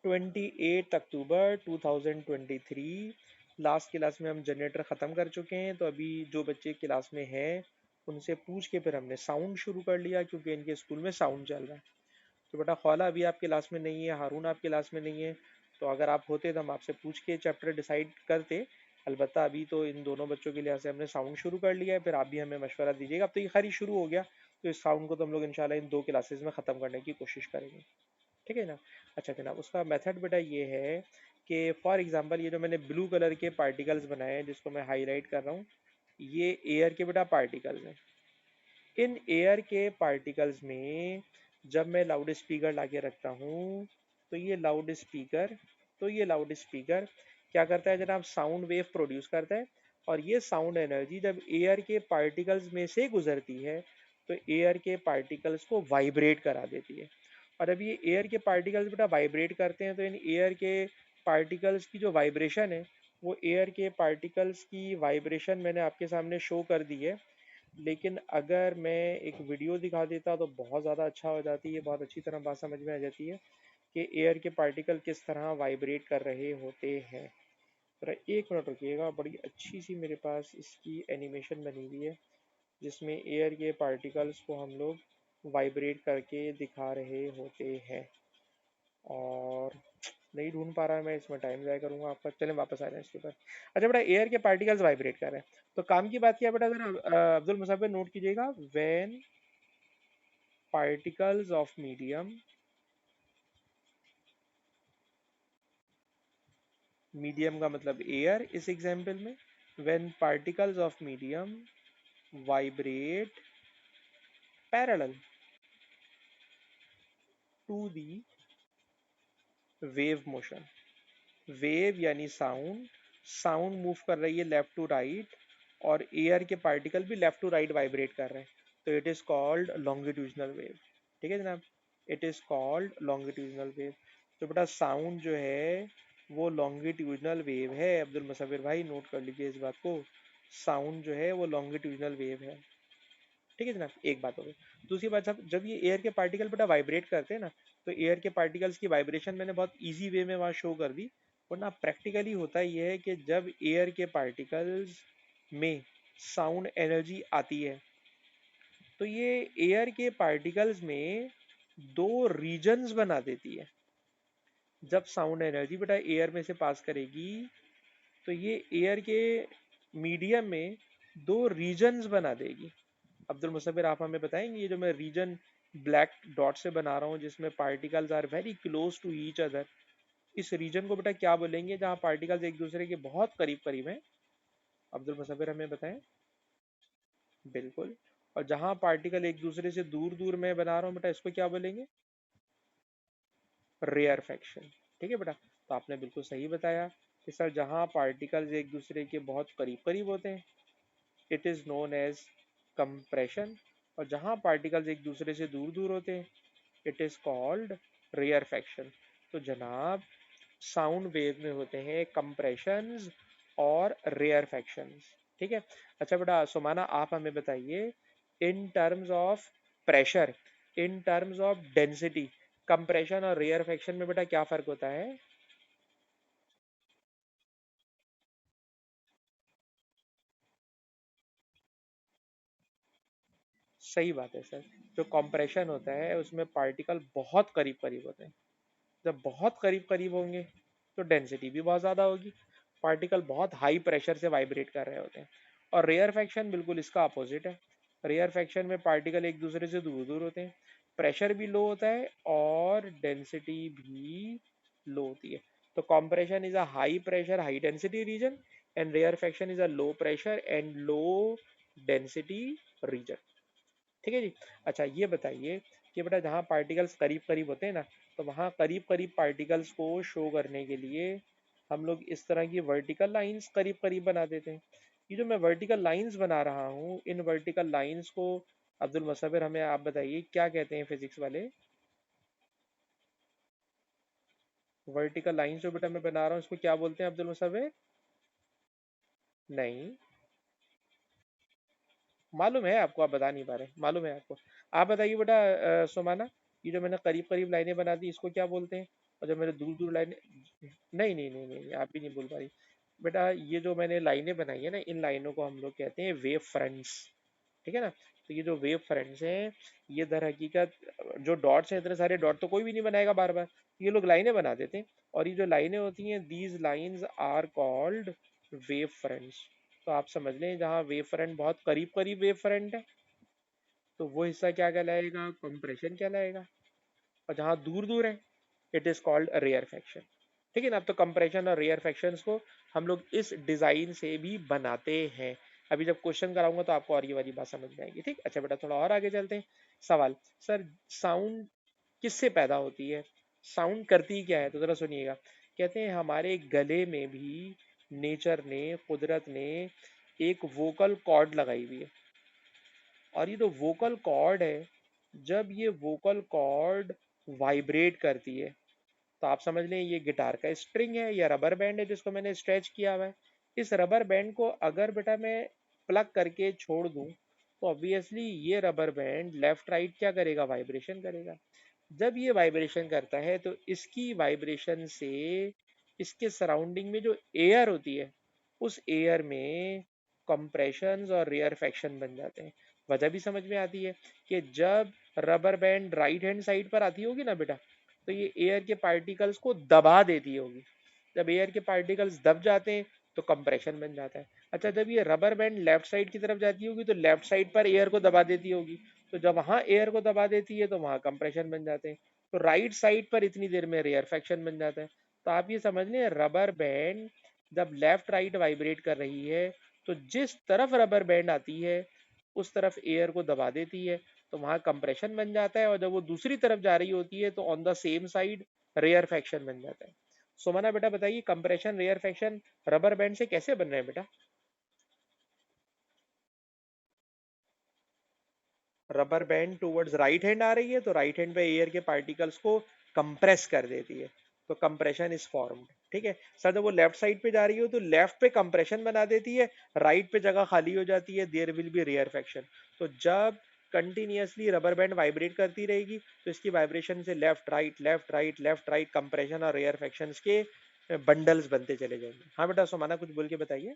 28 अक्टूबर 2023। Last class में हम generator ख़त्म कर चुके हैं, तो अभी जो बच्चे क्लास में हैं उनसे पूछ के फिर हमने साउंड शुरू कर लिया, क्योंकि इनके स्कूल में साउंड चल रहा है। तो बेटा खौला अभी आप क्लास में नहीं है, हारून आप क्लास में नहीं है, तो अगर आप होते तो हम आपसे पूछ के चैप्टर डिसाइड करते। अलबत्ता अभी तो इन दोनों बच्चों के लिए से हमने साउंड शुरू कर लिया है, फिर आप भी हमें मशवरा दीजिएगा। अब तो ये खैर शुरू हो गया, तो इस साउंड को तो हम लोग इंशाल्लाह इन 2 क्लासेस में ख़त्म करने की कोशिश करेंगे। ठीक है ना। अच्छा जनाब, उसका मेथड बेटा ये है कि फॉर एग्जांपल ये जो मैंने ब्लू कलर के पार्टिकल्स बनाए हैं जिसको मैं हाईलाइट कर रहा हूँ, ये एयर के बेटा पार्टिकल्स हैं। इन एयर के पार्टिकल्स में जब मैं लाउड स्पीकर लाके रखता हूँ, तो ये लाउड स्पीकर क्या करता है जनाब, साउंड वेव प्रोड्यूस करता है। और ये साउंड एनर्जी जब एयर के पार्टिकल्स में से गुजरती है, तो एयर के पार्टिकल्स को वाइब्रेट करा देती है। और अब ये एयर के पार्टिकल्स बेटा वाइब्रेट करते हैं, तो इन एयर के पार्टिकल्स की जो वाइब्रेशन है, वो एयर के पार्टिकल्स की वाइब्रेशन मैंने आपके सामने शो कर दी है। लेकिन अगर मैं एक वीडियो दिखा देता तो बहुत ज़्यादा अच्छा हो जाती है, बहुत अच्छी तरह बात समझ में आ जाती है कि एयर के पार्टिकल किस तरह वाइब्रेट कर रहे होते हैं। जरा 1 मिनट रुकिएगा, बड़ी अच्छी सी मेरे पास इसकी एनिमेशन बनी हुई है जिसमें एयर के पार्टिकल्स को हम लोग वाइब्रेट करके दिखा रहे होते हैं। और नहीं ढूंढ पा रहा मैं, इसमें टाइम ज़ाया करूंगा आपका। चलें वापस आ रहे हैं इसके ऊपर। अच्छा बेटा, एयर के पार्टिकल्स वाइब्रेट कर रहे हैं, तो काम की बात किया बेटा, जरा अब्दुल मुसब्बिर नोट कीजिएगा। When particles of medium, medium का मतलब एयर इस एग्जाम्पल में, when particles of medium vibrate parallel to the wave motion. Wave यानी साउंड, साउंड मूव कर रही है लेफ्ट टू राइट, और एयर के पार्टिकल भी लेफ्ट टू राइट वाइब्रेट कर रहे हैं, तो it is called longitudinal wave. ठीक है जनाब, it is called longitudinal wave. तो बेटा साउंड जो है वो लॉन्गिट्यूजनल वेव है। अब्दुल मुसव्विर भाई नोट कर लीजिए इस बात को, साउंड जो है वो लॉन्गिट्यूजनल वेव है। ठीक है जनाब, एक बात हो गई। दूसरी बात, जब जब ये एयर के पार्टिकल बेटा वाइब्रेट करते हैं ना, तो एयर के पार्टिकल्स की वाइब्रेशन मैंने बहुत इजी वे में वहाँ शो कर दी। वरना प्रैक्टिकली होता ये है कि जब एयर के पार्टिकल्स में साउंड एनर्जी आती है, तो ये एयर के पार्टिकल्स में दो रीजन्स बना देती है। जब साउंड एनर्जी बेटा एयर में से पास करेगी, तो ये एयर के मीडियम में दो रीजन्स बना देगी। अब्दुल मुसब्बिर आप हमें बताएंगे, ये जो मैं रीजन ब्लैक डॉट से बना रहा हूँ जिसमें particles are very close to each other, इस रीजन को बेटा क्या बोलेंगे जहाँ पार्टिकल्स एक दूसरे के बहुत करीब करीब हैं? अब्दुल मुसब्बिर हमें बताएं। बिल्कुल। और जहाँ पार्टिकल एक दूसरे से दूर दूर मैं बना रहा हूँ बेटा, इसको क्या बोलेंगे? Rarefaction. ठीक है बेटा, तो आपने बिल्कुल सही बताया कि सर जहाँ पार्टिकल्स एक दूसरे के बहुत करीब करीब होते हैं, it is known as compression. और जहाँ पार्टिकल्स एक दूसरे से दूर दूर होते हैं, it is called rarefaction. तो जनाब साउंड वेव में होते हैं कंप्रेशंस और रेयर फैक्शंस। ठीक है। अच्छा बेटा सुमाना आप हमें बताइए, in terms of pressure, in terms of density, compression और रेयर फैक्शन में बेटा क्या फर्क होता है? सही बात है सर। जो कंप्रेशन होता है उसमें पार्टिकल बहुत करीब करीब होते हैं। जब बहुत करीब करीब होंगे तो डेंसिटी भी बहुत ज़्यादा होगी, पार्टिकल बहुत हाई प्रेशर से वाइब्रेट कर रहे होते हैं। और रेयर फैक्शन बिल्कुल इसका अपोजिट है। रेयर फैक्शन में पार्टिकल एक दूसरे से दूर दूर होते हैं, प्रेशर भी लो होता है और डेंसिटी भी लो होती है। तो compression is a high pressure high density region, and rarefaction is a low pressure and low density region. ठीक है जी। अच्छा ये बताइए कि बेटा जहाँ पार्टिकल्स करीब करीब होते हैं ना, तो वहाँ करीब करीब पार्टिकल्स को शो करने के लिए हम लोग इस तरह की वर्टिकल लाइंस करीब करीब बना देते हैं। ये जो मैं वर्टिकल लाइंस बना रहा हूँ, इन वर्टिकल लाइंस को अब्दुल मुसव्विर हमें आप बताइए क्या कहते हैं फिजिक्स वाले? वर्टिकल लाइंस जो बेटा मैं बना रहा हूँ इसको क्या बोलते हैं अब्दुल मुसव्विर? नहीं मालूम है आपको, आप बता नहीं पा रहे, मालूम है आपको। आप बताइए बेटा सुमाना, ये जो मैंने करीब करीब लाइनें बना दी इसको क्या बोलते हैं? और जब मैंने दूर दूर लाइनें, नहीं नहीं नहीं नहीं, आप भी नहीं बोल पा रही बेटा। ये जो मैंने लाइनें बनाई है ना, इन लाइनों को हम लोग कहते हैं वेव फ्रंट्स। ठीक है ना। तो ये जो वेव फ्रंट्स हैं, ये दर हकीकत जो डॉट्स हैं, इतने सारे डॉट तो कोई भी नहीं बनाएगा बार बार, ये लोग लाइनें बना देते हैं। और ये जो लाइनें होती हैं, these lines are called wave fronts. तो आप समझ लें, जहाँ वेव फ्रंट बहुत करीब करीब वेव फ्रंट है, तो वो हिस्सा क्या कहलाएगा, कंप्रेशन कहलाएगा। और जहाँ दूर दूर है, इट इज कॉल्ड रेयरफेक्शन। ठीक है ना। अब तो कंप्रेशन और रेयरफेक्शंस को हम लोग इस डिजाइन से भी बनाते हैं। अभी जब क्वेश्चन कराऊंगा तो आपको और ये वाली बात समझ में आएगी। ठीक। अच्छा बेटा, थोड़ा और आगे चलते हैं। सवाल, सर साउंड किससे पैदा होती है, साउंड करती क्या है, तो जरा सुनिएगा। कहते हैं हमारे गले में भी नेचर ने, कुदरत ने एक वोकल कॉर्ड लगाई हुई है। और ये जो वोकल कॉर्ड है, जब ये वोकल कॉर्ड वाइब्रेट करती है, तो आप समझ लें ये गिटार का स्ट्रिंग है या रबर बैंड है जिसको मैंने स्ट्रेच किया हुआ है। इस रबर बैंड को अगर बेटा मैं प्लग करके छोड़ दूं, तो ऑब्वियसली ये रबर बैंड लेफ्ट राइट क्या करेगा, वाइब्रेशन करेगा। जब ये वाइब्रेशन करता है, तो इसकी वाइब्रेशन से इसके सराउंडिंग में जो एयर होती है, उस एयर में कंप्रेशंस और रेयरफेक्शन बन जाते हैं। वजह भी समझ में आती है कि जब rubber band right hand side पर आती होगी ना बेटा, तो ये एयर के पार्टिकल्स को दबा देती होगी। जब एयर के पार्टिकल्स दब जाते हैं, तो कंप्रेशन बन जाता है। अच्छा, जब ये रबर बैंड लेफ्ट साइड की तरफ जाती होगी, तो लेफ्ट साइड पर एयर को दबा देती होगी। तो जब वहां एयर को दबा देती है, तो वहां कंप्रेशन बन जाते हैं। तो राइट साइड पर इतनी देर में रेयरफेक्शन बन जाता है। तो आप ये समझ लें, रबर बैंड जब लेफ्ट राइट वाइब्रेट कर रही है, तो जिस तरफ रबर बैंड आती है, उस तरफ एयर को दबा देती है, तो वहां कंप्रेशन बन जाता है। और जब वो दूसरी तरफ जा रही होती है, तो on the same side rarefaction बन जाता है। सुमना बेटा बताइए, कंप्रेशन रेयरफेक्शन रबर बैंड से कैसे बन रहे हैं बेटा। Rubber band towards right hand आ रही है, तो राइट हैंड पे एयर के पार्टिकल्स को कंप्रेस कर देती है, तो कंप्रेशन इज फॉर्म्ड। ठीक है सर। जब वो लेफ्ट साइड पे जा रही हो, तो लेफ्ट पे कंप्रेशन बना देती है, राइट पे जगह खाली हो जाती है, देयर विल बी रेयरफेक्शन। तो जब कंटिन्यूअसली रबर बैंड वाइब्रेट करती रहेगी, तो इसकी वाइब्रेशन से left right left right left right compression और रेयरफेक्शन के बंडल्स बनते चले जाएंगे। हाँ बेटा, सुमाना कुछ बोल के बताइए।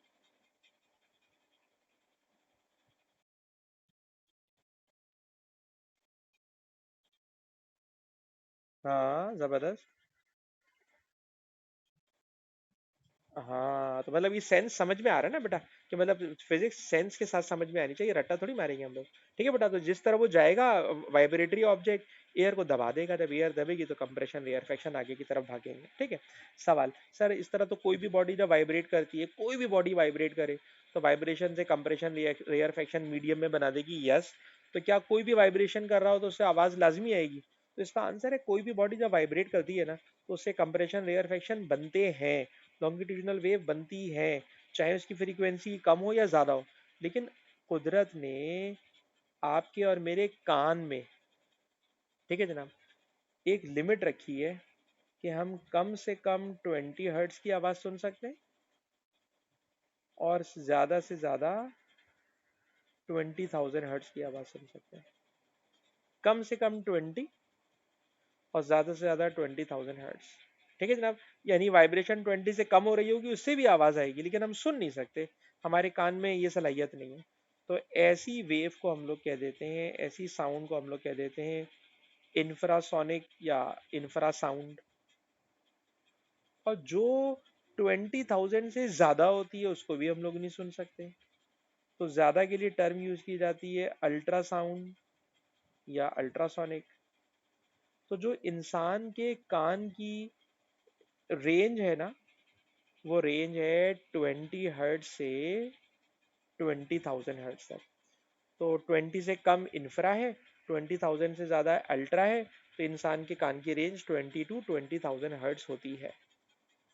हाँ जबरदस्त। हाँ, तो मतलब ये सेंस समझ में आ रहा है ना बेटा, कि मतलब फिजिक्स सेंस के साथ समझ में आनी चाहिए, रट्टा थोड़ी मारेंगे हम लोग। ठीक है बेटा। तो जिस तरह वो जाएगा, वाइब्रेटरी ऑब्जेक्ट एयर को दबा देगा, जब एयर दबेगी तो कंप्रेशन रेयरफेक्शन आगे की तरफ भागेंगे। ठीक है। सवाल, सर इस तरह तो कोई भी बॉडी जब वाइब्रेट करती है, कोई भी बॉडी वाइब्रेट करे, तो वाइब्रेशन से कंप्रेशन रेयरफेक्शन मीडियम में बना देगी, यस। तो क्या कोई भी वाइब्रेशन कर रहा हो तो उससे आवाज लाजमी आएगी, तो इसका आंसर है कोई भी बॉडी जब वाइब्रेट करती है ना, तो उससे कंप्रेशन रेयरफेक्शन बनते हैं, लॉन्गिट्यूडिनल वेव बनती है, चाहे उसकी फ्रीक्वेंसी कम हो या ज्यादा हो। लेकिन कुदरत ने आपके और मेरे कान में, ठीक है जनाब, एक लिमिट रखी है कि हम कम से कम 20 हर्ट्ज की आवाज सुन सकते हैं, और ज्यादा से ज्यादा 20,000 हर्ट्ज की आवाज सुन सकते हैं। कम से कम 20 और ज्यादा से ज्यादा 20,000 हर्ट्ज। ठीक है जनाब। यानी वाइब्रेशन 20 से कम हो रही होगी, उससे भी आवाज आएगी, लेकिन हम सुन नहीं सकते, हमारे कान में ये सलाहियत नहीं है। तो ऐसी वेव को हम लोग कह देते हैं, ऐसी साउंड को हम लोग कह देते हैं इंफ्रासोनिक या इंफ्रासाउंड। और जो 20,000 से ज्यादा होती है, उसको भी हम लोग नहीं सुन सकते। तो ज्यादा के लिए टर्म यूज की जाती है अल्ट्रासाउंड या अल्ट्रासोनिक। तो जो इंसान के कान की रेंज है ना, वो रेंज है 20 हर्ट्ज से 20,000 हर्ट्ज तक। तो 20 से कम इंफ्रा है, 20,000 से ज़्यादा अल्ट्रा है। तो इंसान के कान की रेंज 20 to 20,000 हर्ट्ज होती है।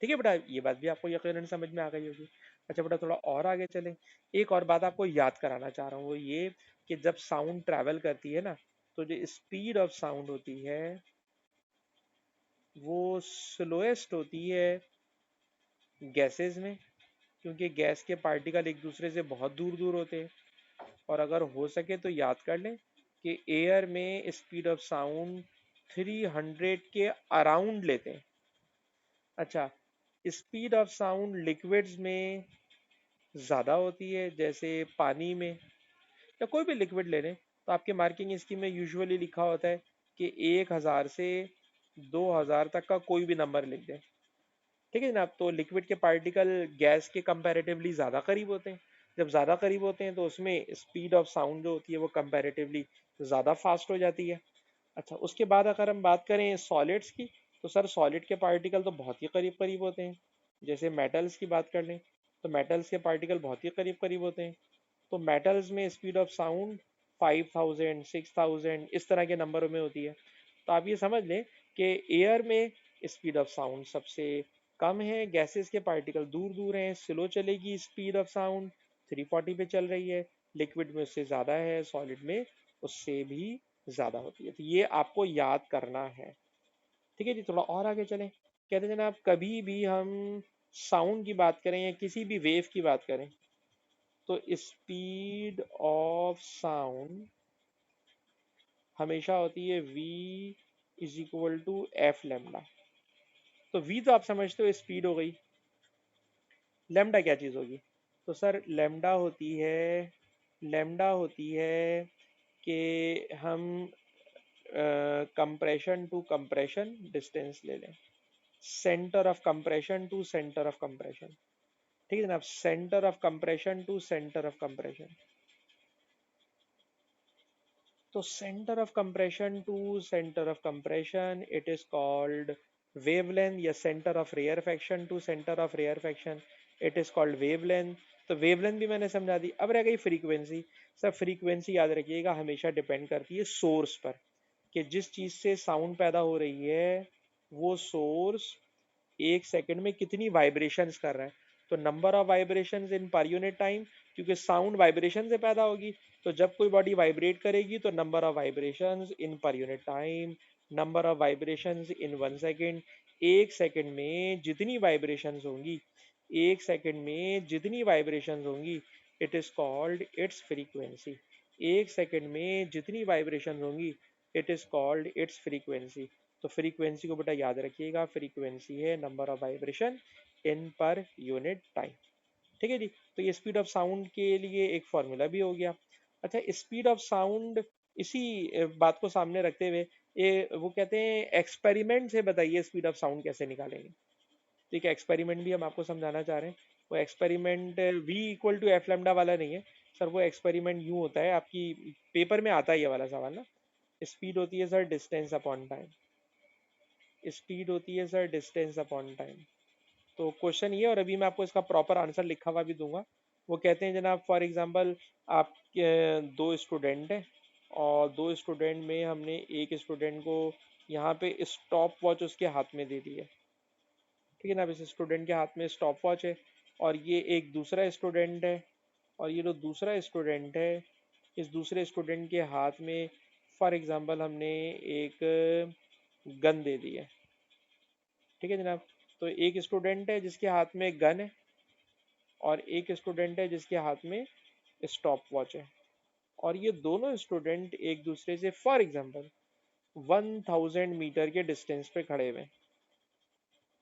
ठीक है बेटा, ये बात भी आपको यकीनन समझ में आ गई होगी। अच्छा बेटा, थोड़ा और आगे चलें। एक और बात आपको याद कराना चाह रहा हूँ, वो ये कि जब साउंड ट्रैवल करती है ना, तो जो स्पीड ऑफ साउंड होती है, वो स्लोएस्ट होती है गैसेस में, क्योंकि गैस के पार्टिकल एक दूसरे से बहुत दूर दूर होते हैं। और अगर हो सके तो याद कर लें कि एयर में स्पीड ऑफ साउंड 300 के अराउंड लेते हैं। अच्छा, स्पीड ऑफ साउंड लिक्विड्स में ज़्यादा होती है, जैसे पानी में, या कोई भी लिक्विड ले लें, तो आपके मार्किंग स्कीम में यूजुअली लिखा होता है कि 1000 से 2000 तक का कोई भी नंबर लिख दें। ठीक है जनाब, तो लिक्विड के पार्टिकल गैस के कंपैरेटिवली ज़्यादा करीब होते हैं। जब ज़्यादा करीब होते हैं तो उसमें स्पीड ऑफ साउंड जो होती है वो कंपैरेटिवली ज़्यादा फास्ट हो जाती है। अच्छा, उसके बाद अगर हम बात करें सॉलिड्स की, तो सर सॉलिड के पार्टिकल तो बहुत ही करीब करीब होते हैं। जैसे मेटल्स की बात कर लें, तो मेटल्स के पार्टिकल बहुत ही करीब करीब होते हैं। तो मेटल्स में स्पीड ऑफ साउंड 5000 6000 इस तरह के नंबरों में होती है। तो आप ये समझ लें कि एयर में स्पीड ऑफ साउंड सबसे कम है, गैसेस के पार्टिकल दूर दूर हैं, स्लो चलेगी स्पीड ऑफ साउंड, 340 पे चल रही है। लिक्विड में उससे ज़्यादा है, सॉलिड में उससे भी ज़्यादा होती है। तो ये आपको याद करना है। ठीक है जी, थोड़ा और आगे चलें। कहते हैं जनाब, कभी भी हम साउंड की बात करें या किसी भी वेव की बात करें, तो स्पीड ऑफ साउंड हमेशा होती है v is equal to f lambda. तो v तो आप समझते हो स्पीड हो गई, लेमडा क्या चीज़ होगी? तो सर लेमडा होती है कि हम कंप्रेशन टू कंप्रेशन डिस्टेंस ले लें, centre of compression to centre of compression. ठीक है जनाब, centre of compression to centre of compression. तो centre of compression to centre of compression it is called wavelength, या centre of rarefaction to centre of rarefaction it is called wavelength. तो wavelength भी मैंने समझा दी। अब रह गई फ्रीक्वेंसी। सर फ्रीक्वेंसी याद रखिएगा हमेशा डिपेंड करती है सोर्स पर, कि जिस चीज से साउंड पैदा हो रही है वो सोर्स एक सेकंड में कितनी वाइब्रेशंस कर रहा है। तो number of vibrations in per unit time, क्योंकि साउंड वाइब्रेशन से पैदा होगी। तो जब कोई बॉडी वाइब्रेट करेगी तो number of vibrations in per unit time, number of vibrations in 1 second. एक सेकंड में जितनी वाइब्रेशंस होंगी, एक सेकंड में जितनी वाइब्रेशंस होंगी, it is called its frequency. एक सेकंड में जितनी वाइब्रेशंस होंगी, it is called its frequency. तो फ्रीक्वेंसी को बेटा याद रखिएगा, फ्रीक्वेंसी है number of vibration in per unit time. ठीक है जी, तो ये स्पीड ऑफ साउंड के लिए एक फॉर्मूला भी हो गया। अच्छा, स्पीड ऑफ साउंड, इसी बात को सामने रखते हुए ये वो कहते हैं एक्सपेरिमेंट से बताइए स्पीड ऑफ साउंड कैसे निकालेंगे। ठीक है, एक्सपेरिमेंट भी हम आपको समझाना चाह रहे हैं। वो experiment v equal to f lambda वाला नहीं है सर। वो एक्सपेरिमेंट यूं होता है, आपकी पेपर में आता है ये वाला सवाल ना। स्पीड होती है sir distance upon time. Speed होती है सर डिस्टेंस अपॉन टाइम। तो क्वेश्चन ये, और अभी मैं आपको इसका प्रॉपर आंसर लिखा हुआ भी दूंगा। वो कहते हैं जनाब, फॉर एग्जांपल आप दो स्टूडेंट हैं, और दो स्टूडेंट में हमने एक स्टूडेंट को यहाँ पे स्टॉप वॉच उसके हाथ में दे दी है। ठीक है ना, अब इस स्टूडेंट के हाथ में स्टॉप वॉच है, और ये एक दूसरा स्टूडेंट है, और ये जो दूसरा स्टूडेंट है, इस दूसरे स्टूडेंट के हाथ में फॉर एग्जांपल हमने एक गन दे दी है। ठीक है जनाब, तो एक स्टूडेंट है जिसके हाथ में गन है, और एक स्टूडेंट है जिसके हाथ में स्टॉप वॉच है, और ये दोनों स्टूडेंट एक दूसरे से फॉर एग्जांपल 1000 मीटर के डिस्टेंस पे खड़े हुए हैं।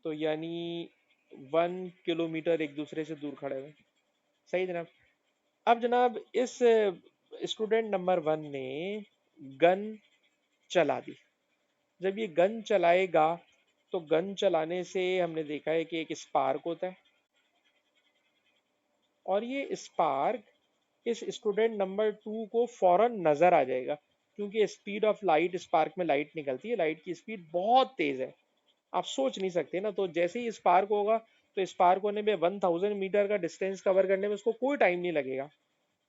तो यानी 1 किलोमीटर एक दूसरे से दूर खड़े हुए हैं। सही जनाब। अब जनाब इस स्टूडेंट नंबर 1 ने गन चला दी। जब ये गन चलाएगा, तो गन चलाने से हमने देखा है कि एक स्पार्क होता है, और ये स्पार्क इस स्टूडेंट नंबर 2 को फौरन नजर आ जाएगा, क्योंकि स्पीड ऑफ लाइट, स्पार्क में लाइट निकलती है, लाइट की स्पीड बहुत तेज है, आप सोच नहीं सकते ना। तो जैसे ही स्पार्क होगा, तो स्पार्क होने में 1000 मीटर का डिस्टेंस कवर करने में उसको कोई टाइम नहीं लगेगा।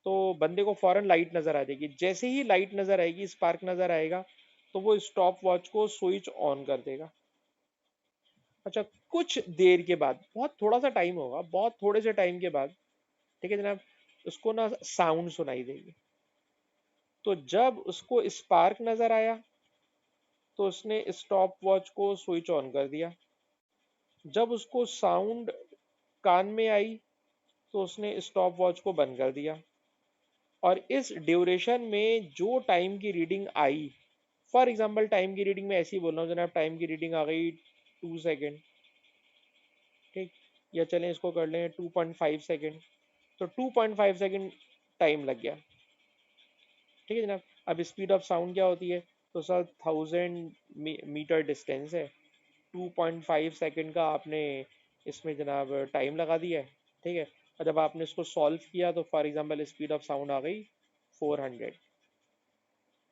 तो बंदे को फौरन लाइट नजर आ जाएगी। जैसे ही लाइट नजर आएगी, स्पार्क नजर आएगा, तो वो स्टॉप वॉच को स्विच ऑन कर देगा। अच्छा, कुछ देर के बाद, बहुत थोड़ा सा टाइम होगा, बहुत थोड़े से टाइम के बाद, ठीक है जनाब, उसको ना साउंड सुनाई देगी। तो जब उसको स्पार्क नजर आया, तो उसने स्टॉप वॉच को स्विच ऑन कर दिया। जब उसको साउंड कान में आई, तो उसने स्टॉप वॉच को बंद कर दिया। और इस ड्यूरेशन में जो टाइम की reading I, for example time की रीडिंग में ऐसी बोल रहा हूँ जनाब, टाइम की रीडिंग आ गई 2 सेकेंड। ठीक, या चलें इसको कर लें 2.5 सेकेंड, तो 2.5 सेकेंड टाइम लग गया। ठीक है जनाब। अब स्पीड ऑफ साउंड क्या होती है, तो सर 1000 मीटर डिस्टेंस है, 2.5 सेकेंड का आपने इसमें जनाब टाइम लगा दिया है। ठीक है, और जब आपने इसको सॉल्व किया तो for example speed of sound आ गई 400।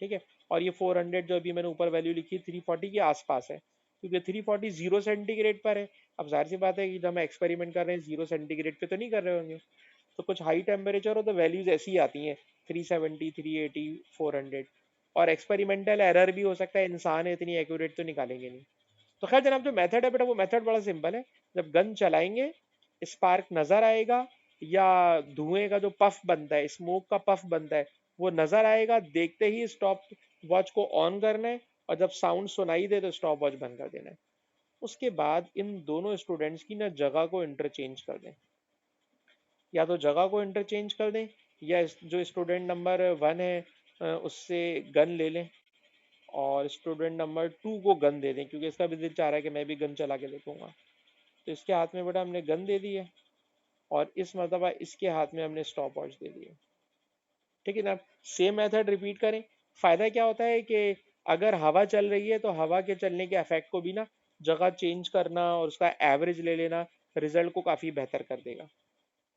ठीक है, और ये 400 जो अभी मैंने ऊपर वैल्यू लिखी 340 के आसपास है, क्योंकि 340 0 सेंटीग्रेड पर है। अब जाहिर सी बात है कि जब हम एक्सपेरिमेंट कर रहे हैं 0 सेंटीग्रेड पे तो नहीं कर रहे होंगे, तो कुछ हाई टेम्परेचर हो तो वैल्यूज ऐसी ही आती हैं, 370, 380, 400। और एक्सपेरिमेंटल एरर भी हो सकता है, इंसान है इतनी एक्यूरेट तो निकालेंगे नहीं। तो खैर जनाब जो मेथड है बेटा, वो मेथड बड़ा सिंपल है। जब गन चलाएंगे, स्पार्क नजर आएगा, या धुएं का जो पफ बनता है, स्मोक का पफ बनता है, वो नजर आएगा, देखते ही स्टॉप वॉच को ऑन करना है, और जब साउंड सुनाई दे तो स्टॉप वॉच बंद कर देना है। उसके बाद इन दोनों स्टूडेंट्स की ना जगह को इंटरचेंज कर दें, या तो जगह को इंटरचेंज कर दें, या जो स्टूडेंट नंबर 1 है उससे गन ले लें, और स्टूडेंट नंबर 2 को गन दे दें, क्योंकि इसका भी दिल चाह रहा है कि मैं भी गन चला के देखूंगा। तो इसके हाथ में बेटा हमने गन दे दी है, और इस मरतबा इसके हाथ में हमने स्टॉप वॉच दे दी है। ठीक है ना, सेम मेथड रिपीट करें। फायदा क्या होता है कि अगर हवा चल रही है तो हवा के चलने के इफेक्ट को भी ना जगह चेंज करना और उसका एवरेज ले लेना रिजल्ट को काफी बेहतर कर देगा।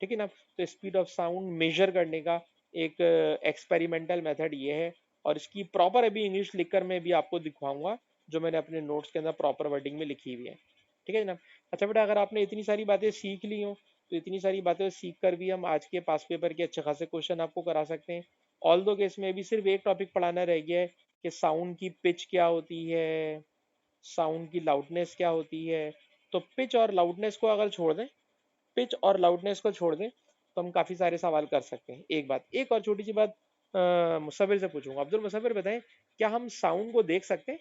ठीक है ना, तो स्पीड ऑफ साउंड मेजर करने का एक एक्सपेरिमेंटल मेथड ये है, और इसकी प्रॉपर अभी इंग्लिश लिखकर मैं भी आपको दिखवाऊंगा, जो मैंने अपने नोट्स के अंदर प्रॉपर वर्डिंग में लिखी हुई है। ठीक है जनाब। अच्छा बेटा, अगर आपने इतनी सारी बातें सीख ली हो, तो इतनी सारी बातें सीख कर भी हम आज के पास पेपर के अच्छे खासे क्वेश्चन आपको करा सकते हैं। ऑल दो केस में अभी सिर्फ एक टॉपिक पढ़ाना रह गया है कि साउंड की पिच क्या होती है, साउंड की लाउडनेस क्या होती है। तो पिच और लाउडनेस को अगर छोड़ दें, पिच और लाउडनेस को छोड़ दें, तो हम काफी सारे सवाल कर सकते हैं। एक बात, एक और छोटी सी बात मुसव्विर से पूछूंगा। अब्दुल मुसव्विर बताएं, क्या हम साउंड को देख सकते हैं?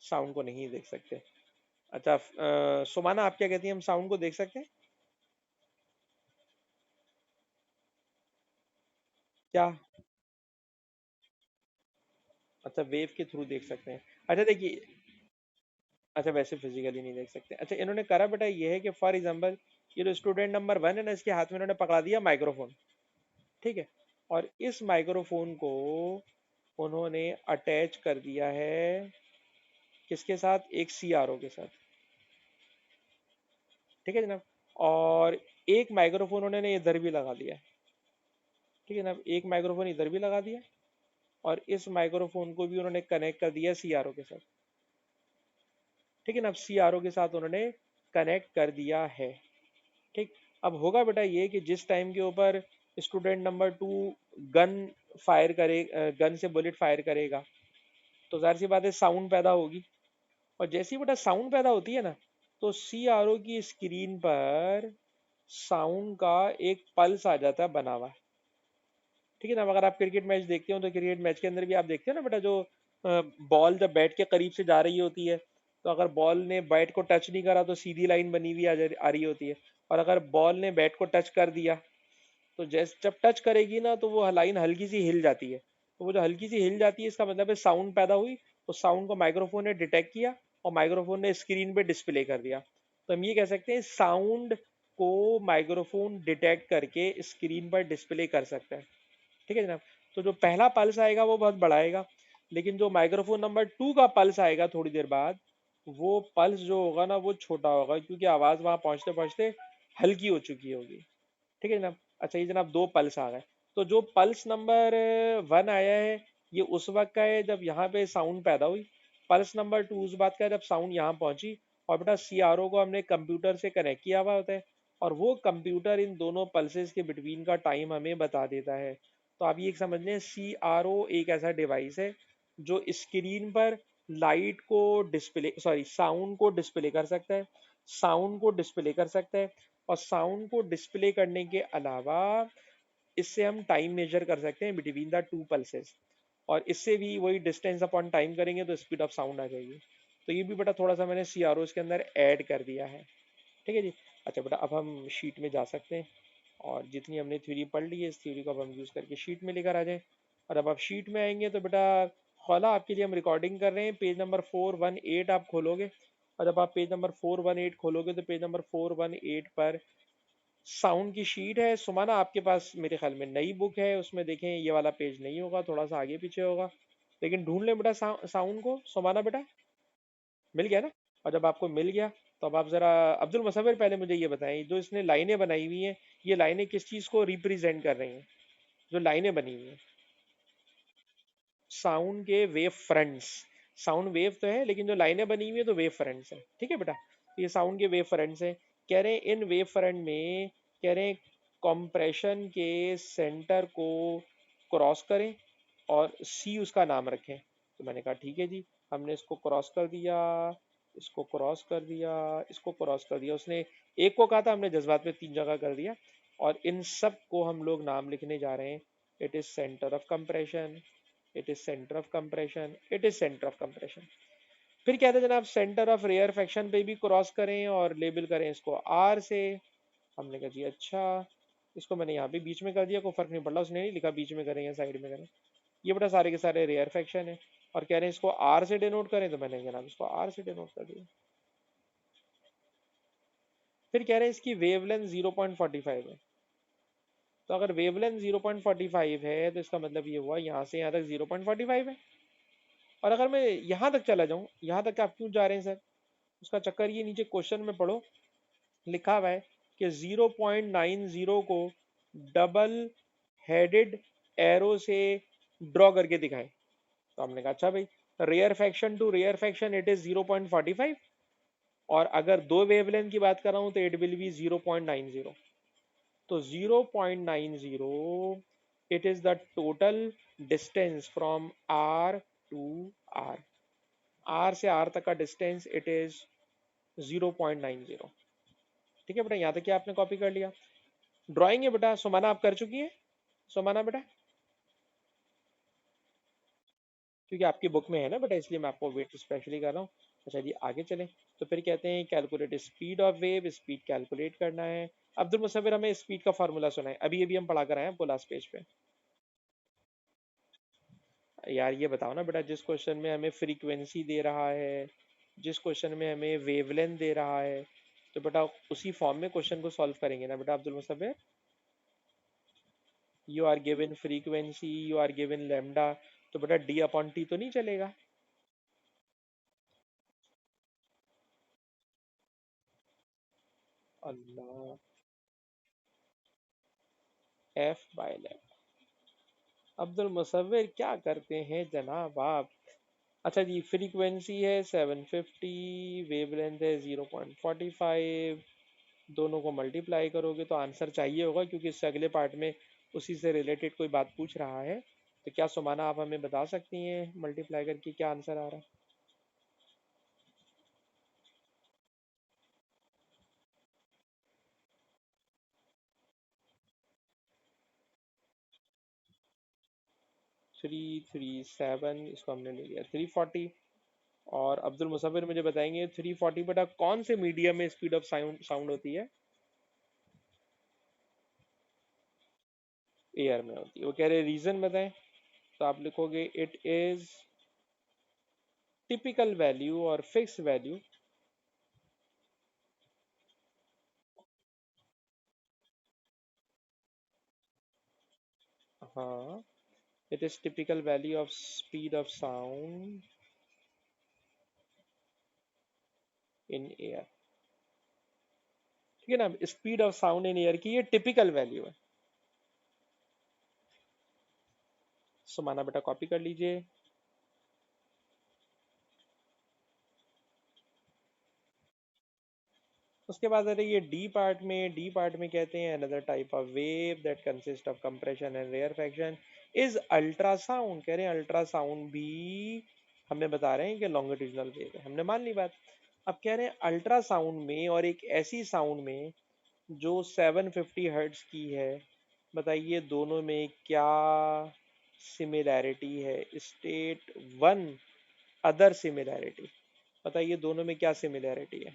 साउंड को नहीं देख सकते। अच्छा, सुमाना आप क्या कहती हैं, हम साउंड को देख सकते हैं क्या? अच्छा, वेव के थ्रू देख सकते हैं। अच्छा देखिए, अच्छा वैसे फिजिकली नहीं देख सकते। अच्छा, इन्होंने करा बेटा ये है कि फॉर एग्जांपल ये जो स्टूडेंट नंबर 1 है ना, इसके हाथ में इन्होंने पकड़ा दिया माइक्रोफोन। ठीक है, और इस माइक्रोफोन को उन्होंने अटैच कर दिया है किसके साथ, एक सीआरओ के साथ। ठीक है जनाब, और एक माइक्रोफोन उन्होंने इधर भी लगा दिया है। ठीक है जनाब, एक माइक्रोफोन इधर भी लगा दिया, और इस माइक्रोफोन को भी उन्होंने कनेक्ट कर दिया सीआरओ के साथ। ठीक है ना, अब सीआरओ के साथ उन्होंने कनेक्ट कर दिया है। ठीक, अब होगा बेटा ये कि जिस टाइम के ऊपर स्टूडेंट नंबर 2 गन फायर करे, गन से बुलेट फायर करेगा, तो जाहिर सी बात है साउंड पैदा होगी। और जैसे ही बेटा साउंड पैदा होती है ना, तो सीआरओ की स्क्रीन पर साउंड का एक पल्स आ जाता है बना हुआ। ठीक है ना, अगर आप क्रिकेट मैच देखते हो तो क्रिकेट मैच के अंदर भी आप देखते हो ना बेटा, जो बॉल जब बैट के करीब से जा रही होती है, तो अगर बॉल ने बैट को टच नहीं करा तो सीधी लाइन बनी हुई आ रही होती है, और अगर बॉल ने बैट को टच कर दिया, तो जैसे जब टच करेगी ना तो वो लाइन हल्की सी हिल जाती है। तो वो जो हल्की सी हिल जाती है, इसका मतलब है साउंड पैदा हुई। तो साउंड को माइक्रोफोन ने डिटेक्ट किया, और माइक्रोफोन ने स्क्रीन पे डिस्प्ले कर दिया। तो हम ये कह सकते हैं साउंड को माइक्रोफोन डिटेक्ट करके स्क्रीन पर डिस्प्ले कर सकता है। ठीक है जनाब, तो जो पहला पल्स आएगा वो बहुत बड़ा आएगा, लेकिन जो माइक्रोफोन नंबर 2 का पल्स आएगा थोड़ी देर बाद, वो पल्स जो होगा ना वो छोटा होगा, क्योंकि आवाज वहां पहुंचते पहुंचते हल्की हो चुकी होगी। ठीक है जनाब। अच्छा ये जनाब दो पल्स आ गए। तो जो पल्स नंबर 1 आया है, ये उस वक्त का है जब यहाँ पे साउंड पैदा हुई। पल्स नंबर 2 उस बात का है जब साउंड यहाँ पहुंची, और बेटा सीआरओ को हमने कंप्यूटर से कनेक्ट किया हुआ होता है, और वो कंप्यूटर इन दोनों पल्सेस के बिटवीन का टाइम हमें बता देता है। तो आप ये समझ लें, सीआरओ एक ऐसा डिवाइस है जो स्क्रीन पर लाइट को डिस्प्ले, सॉरी साउंड को डिस्प्ले कर सकता है, साउंड को डिस्प्ले कर सकता है, और साउंड को डिस्प्ले करने के अलावा इससे हम टाइम मेजर कर सकते हैं बिटवीन द टू पल्सेस, और इससे भी वही डिस्टेंस अपॉन टाइम करेंगे तो स्पीड ऑफ साउंड आ जाएगी। तो ये भी बेटा थोड़ा सा मैंने सीआरओ के अंदर ऐड कर दिया है। ठीक है जी। अच्छा बेटा, अब हम शीट में जा सकते हैं, और जितनी हमने थ्योरी पढ़ ली है इस थ्योरी को अब हम यूज़ करके शीट में लेकर आ जाएं। और अब आप शीट में आएंगे तो बेटा, खौला आपके लिए हम रिकॉर्डिंग कर रहे हैं, पेज नंबर 418 आप खोलोगे, और जब आप पेज नंबर 418 खोलोगे तो पेज नंबर 418 पर साउंड की शीट है। सुमाना आपके पास मेरे ख्याल में नई बुक है, उसमें देखें ये वाला पेज नहीं होगा, थोड़ा सा आगे पीछे होगा, लेकिन ढूंढ लें बेटा साउंड को। सुमाना बेटा, मिल गया ना? और जब आपको मिल गया तो अब आप जरा, अब्दुल मुसव्विर पहले मुझे ये बताएं, जो इसने लाइनें बनाई हुई हैं, ये लाइनें किस चीज को रिप्रेजेंट कर रही हैं? जो लाइनें बनी हुई हैं साउंड के वेव फ्रंट्स, साउंड वेव तो है लेकिन जो लाइनें बनी हुई है तो वेव फ्रंट्स है, ठीक है बेटा? तो ये साउंड के वेव फ्रंट्स है। कह रहे हैं इन वेव फ्रंट में, कह रहे हैं कंप्रेशन के सेंटर को क्रॉस करें और सी उसका नाम रखें। तो मैंने कहा ठीक है जी, हमने इसको क्रॉस कर दिया, इसको क्रॉस कर दिया, इसको क्रॉस कर दिया। उसने एक को कहा था, हमने जज्बात में 3 जगह कर दिया। और इन सब को हम लोग नाम लिखने जा रहे हैं। It is centre of compression, it is centre of compression, it is centre of compression. फिर कहते हैं जनाब सेंटर ऑफ रेयरफेक्शन पे भी क्रॉस करें और लेबल करें इसको आर से। हमने कहा जी अच्छा, इसको मैंने यहाँ पे बीच में कर दिया, कोई फर्क नहीं पड़ रहा, उसने नहीं लिखा बीच में करें या साइड में करें। ये बड़ा सारे के सारे रेयरफेक्शन है और कह रहे हैं इसको आर से डिनोट करें, तो मैंने जनाब इसको आर से डिनोट कर दिया। फिर कह रहे हैं इसकी वेवलेंथ 0.45 है। तो अगर वेवलेंथ 0.45 है तो इसका मतलब ये हुआ यहाँ से यहाँ तक 0.45 है। और अगर मैं यहाँ तक चला जाऊँ, यहाँ तक आप क्यों जा रहे हैं सर? उसका चक्कर ये, नीचे क्वेश्चन में पढ़ो, लिखा हुआ है कि 0.90 को डबल हेडेड एरो से ड्रॉ करके दिखाएं। तो हमने कहा अच्छा भाई, rarefaction to rarefaction it is 0.45, और अगर दो वेवलेंथ की बात कर रहा हूं तो इट विल बी 0.90। तो 0.90 it is the total distance from R to R. R से आर तक का डिस्टेंस इट इज 0.90। ठीक है बेटा, यहाँ तक क्या आपने कॉपी कर लिया? ड्राइंग है बेटा, सुमाना आप कर चुकी है? सुमाना बेटा, क्योंकि आपकी बुक में है ना बेटा, इसलिए मैं आपको वेट स्पेशली कर रहा हूँ। अच्छा जी, आगे चलें। तो फिर कहते हैं calculate speed of wave, speed calculate करना है। अब्दुल मुसव्विर हमें स्पीड का फार्मूला सुनाए, अभी अभी हम पढ़ा कर आए हैं आपको लास्ट पेज पे। यार ये बताओ ना बेटा, जिस क्वेश्चन में हमें फ्रीक्वेंसी दे रहा है, जिस क्वेश्चन में हमें वेवलेंथ दे रहा है, तो बेटा उसी फॉर्म में क्वेश्चन को सॉल्व करेंगे ना बेटा Abdul Musavvir. You are given frequency, you are given lambda, तो बेटा डी अपॉन टी तो नहीं चलेगा? Allah, F by lambda. Abdul Musavvir क्या करते हैं जनाब आप? अच्छा जी, फ्रीक्वेंसी है 750, वेवलेंथ है 0.45, दोनों को मल्टीप्लाई करोगे तो आंसर चाहिए होगा, क्योंकि इससे अगले पार्ट में उसी से रिलेटेड कोई बात पूछ रहा है। तो क्या सुमाना आप हमें बता सकती हैं मल्टीप्लाई करके क्या आंसर आ रहा है? 337, इसको हमने ले लिया 340। और अब्दुल मुसव्विर मुझे बताएंगे 340 बेटा कौन से मीडियम में स्पीड ऑफ साउंड साउंड होती है? एयर में होती है। वो कह रहे रीजन बताएं। तो आप लिखोगे इट इज टिपिकल वैल्यू और फिक्स वैल्यू। हाँ, it is typical value of speed of sound in air. ठीक है ना, speed of sound in air की ये टिपिकल वैल्यू है। सुमाना बेटा कॉपी कर लीजिए। उसके बाद अरे ये डी पार्ट में कहते हैं another type of wave that consist of compression and rarefaction is ultrasound. कह रहे हैं अल्ट्रासाउंड भी हमें बता रहे हैं कि लॉन्गिट्यूडिनल वेव है, हमने मान ली बात। अब कह रहे हैं अल्ट्रासाउंड में और एक ऐसी साउंड में जो 750 हर्ट्ज की है, बताइए दोनों में क्या सिमिलैरिटी है? स्टेट वन अदर सिमिलैरिटी, बताइए दोनों में क्या सिमिलैरिटी है?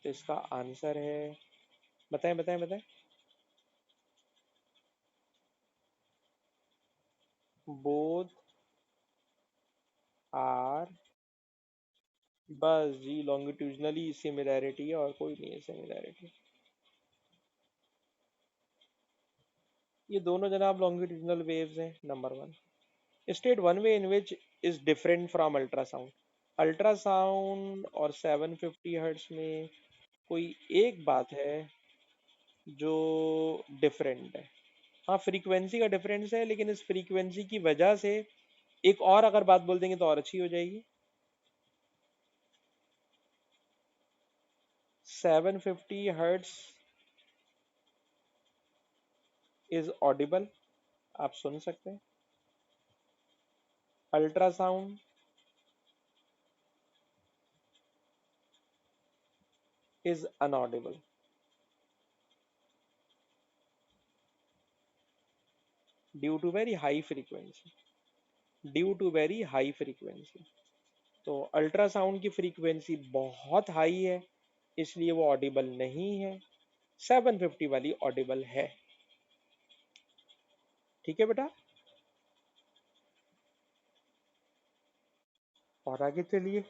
तो इसका आंसर है, बताएं बताएं बताएं। बोथ आर बस जी, लॉन्गिट्यूजनली सिमिलैरिटी है और कोई नहीं है सिमिलैरिटी। ये दोनों जनाब लॉन्गिट्यूजनल वेव्स हैं, number one. State one way in which is different from ultrasound. Ultrasound और 750 हर्ट्ज में कोई एक बात है जो डिफरेंट है। हाँ, फ्रीक्वेंसी का डिफरेंस है, लेकिन इस फ्रीक्वेंसी की वजह से एक और अगर बात बोल देंगे तो और अच्छी हो जाएगी। 750 हर्ट्ज इज ऑडिबल, आप सुन सकते हैं। Ultrasound is inaudible due to very high frequency, due to very high frequency. तो अल्ट्रासाउंड की फ्रीक्वेंसी बहुत हाई है, इसलिए वो ऑडिबल नहीं है। 750 वाली ऑडिबल है। ठीक है बेटा, और आगे चलिए।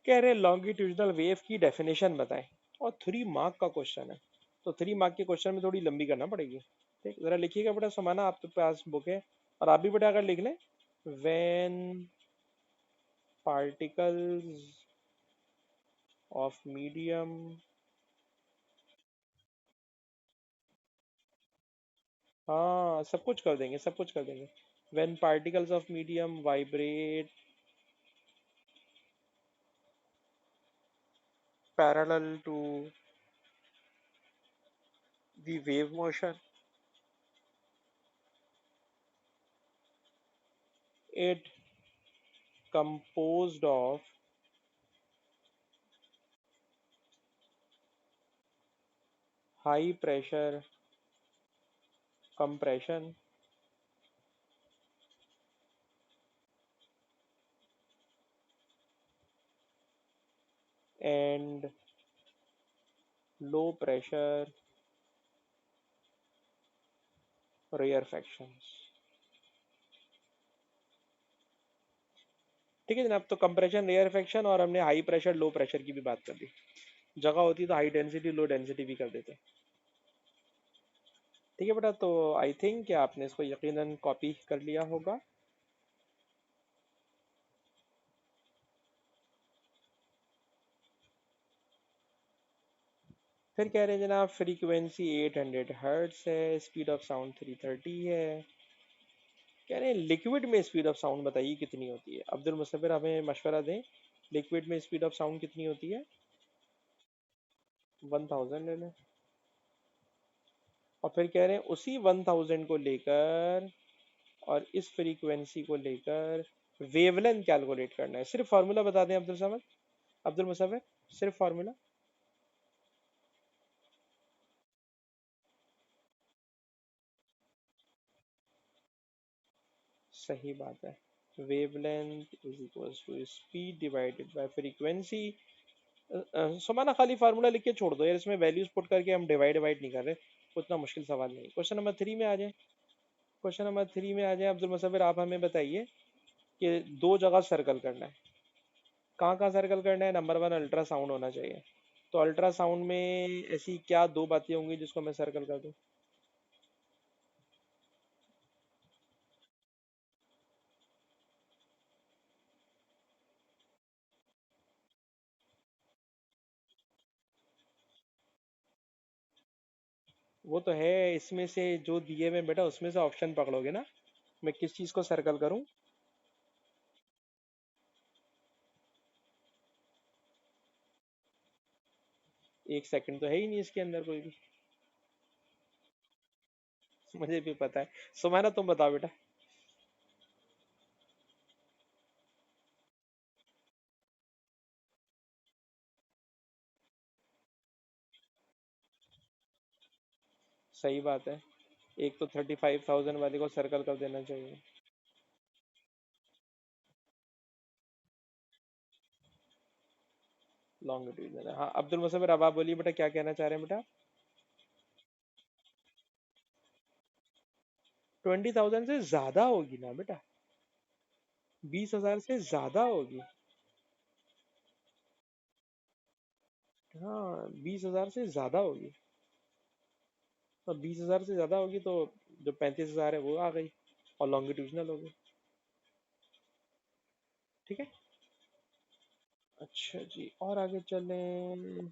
कह रहे लॉन्गिट्यूडनल वेव की डेफिनेशन बताएं, और 3 मार्क का क्वेश्चन है, तो 3 मार्क के क्वेश्चन में थोड़ी लंबी करना पड़ेगी। ठीक, जरा लिखिएगा बेटा, समाना आपके पास बुक है, और आप भी बेटा अगर लिख लें। व्हेन पार्टिकल्स ऑफ मीडियम, हाँ सब कुछ कर देंगे, सब कुछ कर देंगे। When particles of medium vibrate parallel to the wave motion, it composed of high pressure compression and low pressure rarefactions। ठीक है जनाब, तो कंप्रेशन रेयरफेक्शन और हमने हाई प्रेशर लो प्रेशर की भी बात कर दी। जगह होती तो हाई डेंसिटी लो डेंसिटी भी कर देते। ठीक है बेटा, तो आई थिंक कि आपने इसको यकीनन कॉपी कर लिया होगा। फिर कह रहे हैं जनाब फ्रीक्वेंसी 800 हर्ट्स है, स्पीड ऑफ साउंड 330 है। कह रहे हैं लिक्विड में स्पीड ऑफ साउंड बताइए कितनी होती है। अब्दुल मुसव्विर हमें मशवरा दें, लिक्विड में स्पीड ऑफ साउंड कितनी होती है। 1000 ले लें। और फिर कह रहे हैं उसी 1000 को लेकर और इस फ्रीक्वेंसी को लेकर वेवलेंथ कैलकुलेट करना है। सिर्फ फार्मूला बता दें अब्दुल समद, अब्दुल मुसव्विर, सिर्फ फार्मूला। सही बात है, wavelength is equals to speed divided by frequency. समाना खाली फार्मूला लिख के छोड़ दो यार, इसमें वैल्यूज पुट करके हम डिवाइड डिवाइड नहीं कर रहे, उतना मुश्किल सवाल नहीं। क्वेश्चन नंबर 3 में आ जाए, क्वेश्चन नंबर 3 में आ जाए अब्दुल मुसव्विर, आप हमें बताइए कि 2 जगह सर्कल करना है। कहाँ कहाँ सर्कल करना है। नंबर वन, अल्ट्रासाउंड होना चाहिए। तो अल्ट्रासाउंड में ऐसी क्या 2 बातें होंगी जिसको मैं सर्कल कर दूं। वो तो है, इसमें से जो दिए हुए बेटा उसमें से ऑप्शन पकड़ोगे ना, मैं किस चीज को सर्कल करूं। 1 सेकंड तो है ही नहीं इसके अंदर कोई भी। मुझे भी पता है। सुमाना तुम बताओ बेटा। सही बात है, एक तो 35,000 वाले को सर्कल कर देना चाहिए। लॉन्गिट्यूडनल, हाँ अब्दुल मुसव्विर अब आप बोलिए बेटा, क्या कहना चाह रहे हैं बेटा। 20,000 से ज्यादा होगी ना बेटा, 20,000 से ज्यादा होगी। हाँ 20,000 से ज्यादा होगी। तो 20,000 से ज्यादा होगी तो जो 35,000 है वो आ गई, और लॉन्गिट्यूजनल होगी। ठीक है। अच्छा जी, और आगे चलें।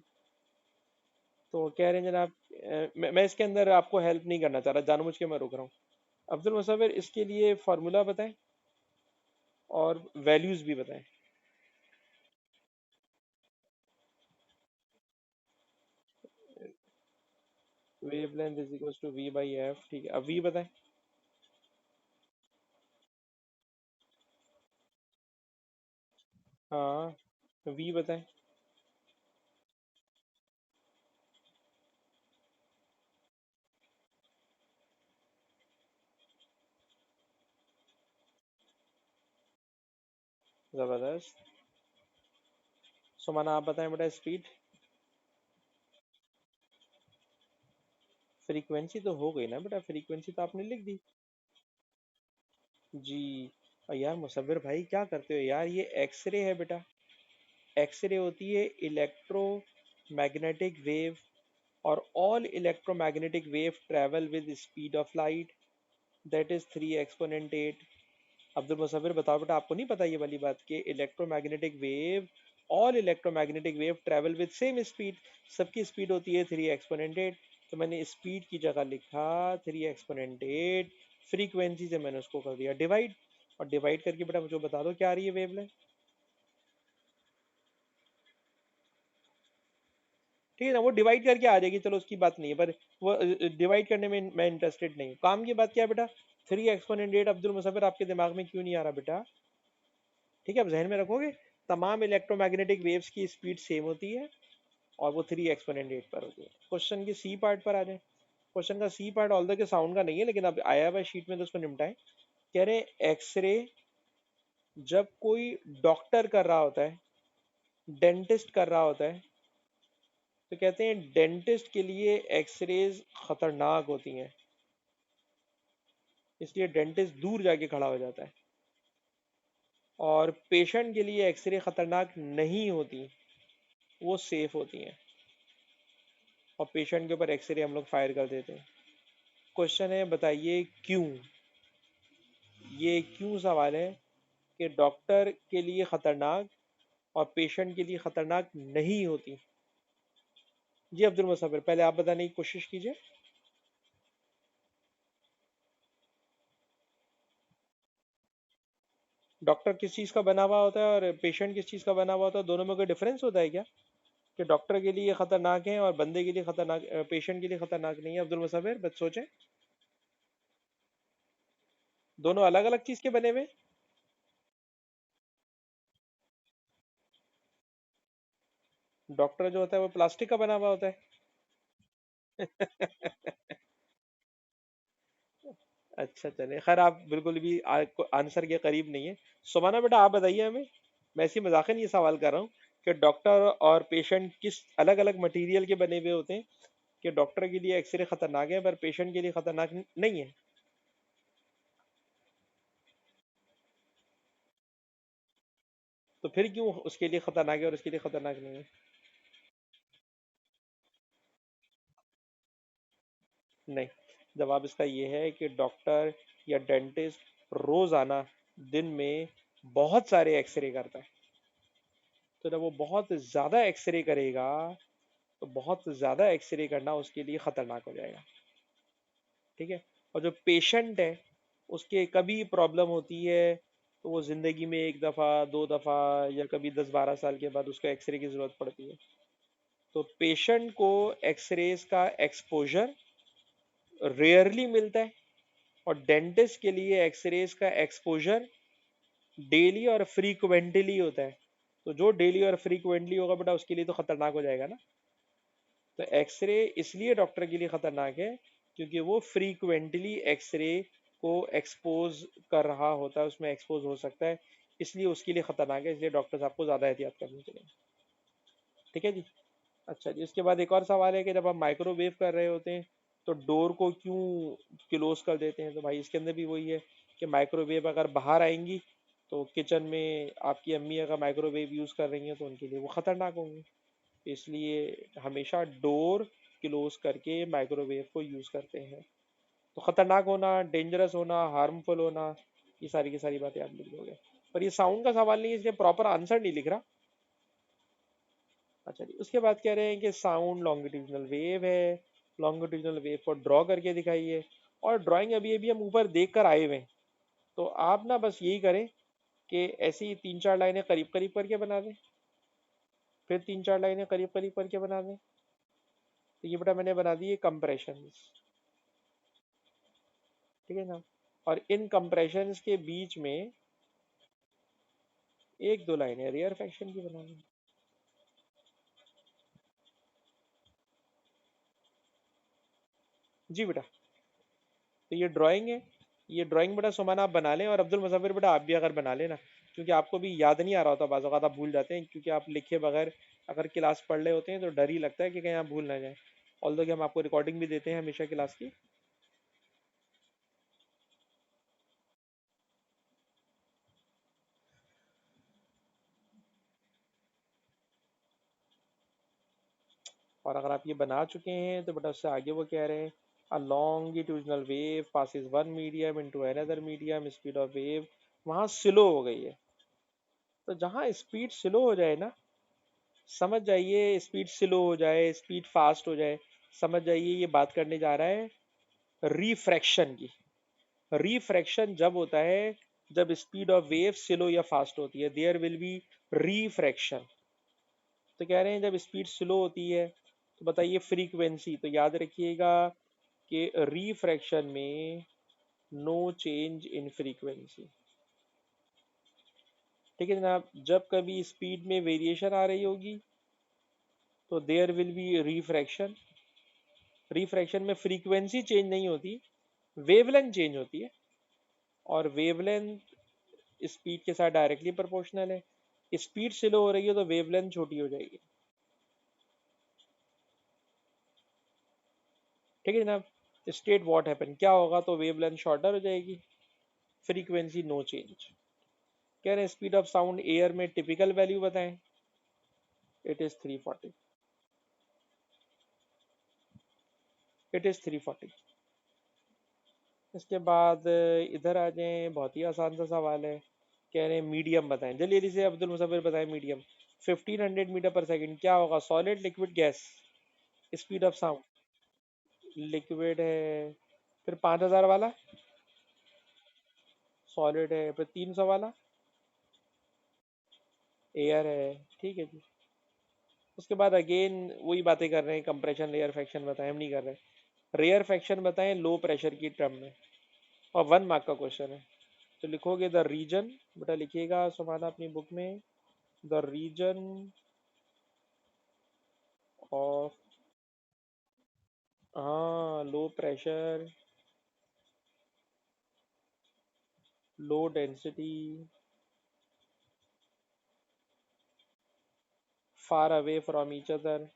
तो कह रहे हैं जनाब, मैं इसके अंदर आपको हेल्प नहीं करना चाह रहा, जानबूझ के मैं रुक रहा हूँ। अब्दुल मुसव्विर, इसके लिए फार्मूला बताएं और वैल्यूज भी बताएं। Wavelength is equal to v by f. ठीक है, अब वी बताएं। हाँ, वी बताएं। जबरदस्त। सुमाना आप बताएं बेटा, स्पीड। फ्रीक्वेंसी तो हो गई ना बेटा, फ्रीक्वेंसी तो आपने लिख दी। जी। और यार मुसव्विर भाई क्या करते हो यार, ये एक्सरे है बेटा। एक्सरे होती है इलेक्ट्रो मैग्नेटिक वेव, और all electromagnetic wave travel with speed of light, that is 3 exponent 8। Abdul Musavvir बताओ बेटा, आपको नहीं पता ये वाली बात कि electromagnetic wave, all electromagnetic wave travel with same speed, सबकी स्पीड होती है 3 एक्सपोनेंट 8। तो मैंने स्पीड की जगह लिखा 3 एक्सपोनेंट 8, फ्रीक्वेंसी से मैंने उसको कर दिया डिवाइड, और डिवाइड करके बेटा मुझे बता दो क्या आ रही है वेवलेंथ। ठीक है ना, वो डिवाइड करके आ जाएगी, चलो उसकी बात नहीं है, पर वो डिवाइड करने में मैं इंटरेस्टेड नहीं हूँ। काम की बात क्या है बेटा, 3 एक्सपोनेंट 8। अब्दुल मुसव्विर आपके दिमाग में क्यों नहीं आ रहा बेटा? ठीक है, आप जहन में रखोगे, तमाम इलेक्ट्रोमैग्नेटिक वेव्स की स्पीड सेम होती है, और वो 3 एक्सपोनेंट 8 पर होती है। क्वेश्चन के सी पार्ट पर आ जाए। क्वेश्चन का सी पार्ट ऑल के साउंड का नहीं है, लेकिन अब आया हुआ शीट में तो उसको निपटाएं। कह रहे हैं एक्सरे जब कोई डॉक्टर कर रहा होता है, डेंटिस्ट कर रहा होता है, तो कहते हैं डेंटिस्ट के लिए एक्सरेज खतरनाक होती हैं, इसलिए डेंटिस्ट दूर जाके खड़ा हो जाता है। और पेशेंट के लिए एक्सरे खतरनाक नहीं होती, वो सेफ होती हैं, और पेशेंट के ऊपर एक्सरे हम लोग फायर कर देते हैं। क्वेश्चन है, बताइए क्यों। ये क्यों सवाल है कि डॉक्टर के लिए खतरनाक और पेशेंट के लिए खतरनाक नहीं होती। जी अब्दुल मुसव्विर, पहले आप बताने की कोशिश कीजिए। डॉक्टर किस चीज़ का बना हुआ होता है और पेशेंट किस चीज़ का बना हुआ होता है, दोनों में कोई डिफरेंस होता है क्या? कि डॉक्टर के लिए खतरनाक है और बंदे के लिए खतरनाक, पेशेंट के लिए खतरनाक नहीं है? अब्दुल मुसव्विर बस सोचें, दोनों अलग अलग चीज़ के बने हुए। डॉक्टर जो होता है वो प्लास्टिक का बना हुआ होता है। अच्छा चले, खैर आप बिल्कुल भी आंसर के करीब नहीं है। सुमाना बेटा आप बताइए हमें, मैं इसी मजाकन ये सवाल कर रहा हूँ कि डॉक्टर और पेशेंट किस अलग अलग मटेरियल के बने हुए होते हैं, कि डॉक्टर के लिए एक्सरे खतरनाक है पर पेशेंट के लिए खतरनाक नहीं है। तो फिर क्यों उसके लिए खतरनाक है और उसके लिए खतरनाक नहीं है? नहीं, जवाब इसका ये है कि डॉक्टर या डेंटिस्ट रोजाना दिन में बहुत सारे एक्सरे करता है। तो जब वो बहुत ज्यादा एक्सरे करेगा, तो बहुत ज्यादा एक्सरे करना उसके लिए खतरनाक हो जाएगा। ठीक है। और जो पेशेंट है, उसके कभी प्रॉब्लम होती है, तो वो जिंदगी में एक दफा, दो दफा, या कभी 10-12 साल के बाद उसको एक्सरे की जरूरत पड़ती है। तो पेशेंट को एक्सरेज का एक्सपोजर रेयरली मिलता है, और डेंटिस्ट के लिए एक्सरेज का एक्सपोजर डेली और फ्रीक्वेंटली होता है। तो जो डेली और फ्रीक्वेंटली होगा बेटा, उसके लिए तो खतरनाक हो जाएगा ना। तो एक्सरे इसलिए डॉक्टर के लिए खतरनाक है क्योंकि वो फ्रीक्वेंटली एक्सरे को एक्सपोज कर रहा होता है, उसमें एक्सपोज हो सकता है, इसलिए उसके लिए खतरनाक है, इसलिए डॉक्टर्स आपको ज्यादा एहतियात करनी चाहिए। ठीक है जी। अच्छा जी, इसके बाद एक और सवाल है कि जब आप माइक्रोवेव कर रहे होते हैं, तो डोर को क्यों क्लोज कर देते हैं? तो भाई इसके अंदर भी वही है कि माइक्रोवेव अगर बाहर आएंगी, तो किचन में आपकी अम्मी अगर माइक्रोवेव यूज कर रही हैं तो उनके लिए वो खतरनाक होंगी। इसलिए हमेशा डोर क्लोज करके माइक्रोवेव को यूज करते हैं। तो खतरनाक होना, डेंजरस होना, हार्मफुल होना, ये सारी की सारी बातें आप लिख दोगे। पर ये साउंड का सवाल नहीं है, इसलिए प्रॉपर आंसर नहीं लिख रहा। अच्छा जी, उसके बाद कह रहे हैं कि साउंड लॉन्गिट्यूडिनल वेव है, लॉन्गिट्यूडिनल वेव को ड्रॉ करके दिखाइए। और ड्राइंग अभी अभी हम ऊपर देख कर आए हुए हैं, तो आप ना बस यही करें कि ऐसी तीन चार लाइनें करीब करीब करके बना दें, फिर तीन चार लाइनें करीब करीब करके बना दें। तो ये बेटा मैंने बना दी है कंप्रेशंस, ठीक है ना। और इन कंप्रेशंस के बीच में एक दो लाइनें रेयर फैक्शन की बना दें। जी बेटा, तो ये ड्राइंग है। ये ड्राइंग बेटा सुमाना आप बना लें, और अब्दुल मुजफ्फर बेटा आप भी अगर बना लेना, क्योंकि आपको भी याद नहीं आ रहा होता, बाज़ औक़ात आप भूल जाते हैं, क्योंकि आप लिखे बगैर अगर क्लास पढ़ रहे होते हैं तो डर ही लगता है कि कहीं आप भूल ना जाए। ऑल्दो कि हम आपको रिकॉर्डिंग भी देते हैं हमेशा क्लास की। और अगर आप ये बना चुके हैं तो बेटा उससे आगे वो कह रहे हैं a longitudinal wave passes one medium into another medium, speed of wave वहां स्लो हो गई है। तो जहां स्पीड स्लो हो जाए ना, समझ जाइए, स्पीड स्लो हो जाए, स्पीड फास्ट हो जाए, समझ जाइए ये बात करने जा रहा है रिफ्रैक्शन की। रिफ्रैक्शन जब होता है जब स्पीड ऑफ वेव स्लो या फास्ट होती है, देयर विल बी रिफ्रैक्शन। तो कह रहे हैं जब स्पीड स्लो होती है तो बताइए फ्रीक्वेंसी, तो याद रखिएगा कि रिफ्रैक्शन में नो चेंज इन फ्रीक्वेंसी। ठीक है जनाब, जब कभी स्पीड में वेरिएशन आ रही होगी तो there will be refraction. Refraction में फ्रीक्वेंसी चेंज नहीं होती, वेवलेंथ चेंज होती है, और वेवलेंथ स्पीड के साथ डायरेक्टली प्रोपोर्शनल है। स्पीड स्लो हो रही है तो वेवलेंथ छोटी हो जाएगी। ठीक है जनाब, स्टेट व्हाट हैपन, क्या होगा, तो वेवलेंथ शॉर्टर हो जाएगी, फ्रीक्वेंसी नो चेंज। कह रहे हैं स्पीड ऑफ साउंड एयर में टिपिकल वैल्यू बताएं। It is 340। It is 340। इसके बाद इधर आ जाएं, बहुत ही आसान सा सवाल है। कह रहे हैं मीडियम बताएं, जल्दी जल्दी से अब्दुल मुसफिर बताएं मीडियम। 1500 मीटर पर सेकंड क्या होगा, solid liquid gas. Speed of sound liquid है। फिर 5000 वाला सॉलिड है। फिर 300 वाला एयर है। ठीक है जी। उसके बाद अगेन वही बातें कर रहे हैं, कंप्रेशन रेयर फैक्शन बताएं, हम नहीं कर रहे। रेयर फैक्शन बताएं लो प्रेशर की टर्म में, और 1 मार्क का क्वेश्चन है। तो लिखोगे द रीजन, बेटा लिखिएगा सुमाना अपनी बुक में, द रीजन ऑफ, हाँ, low pressure, low density, far away from each other,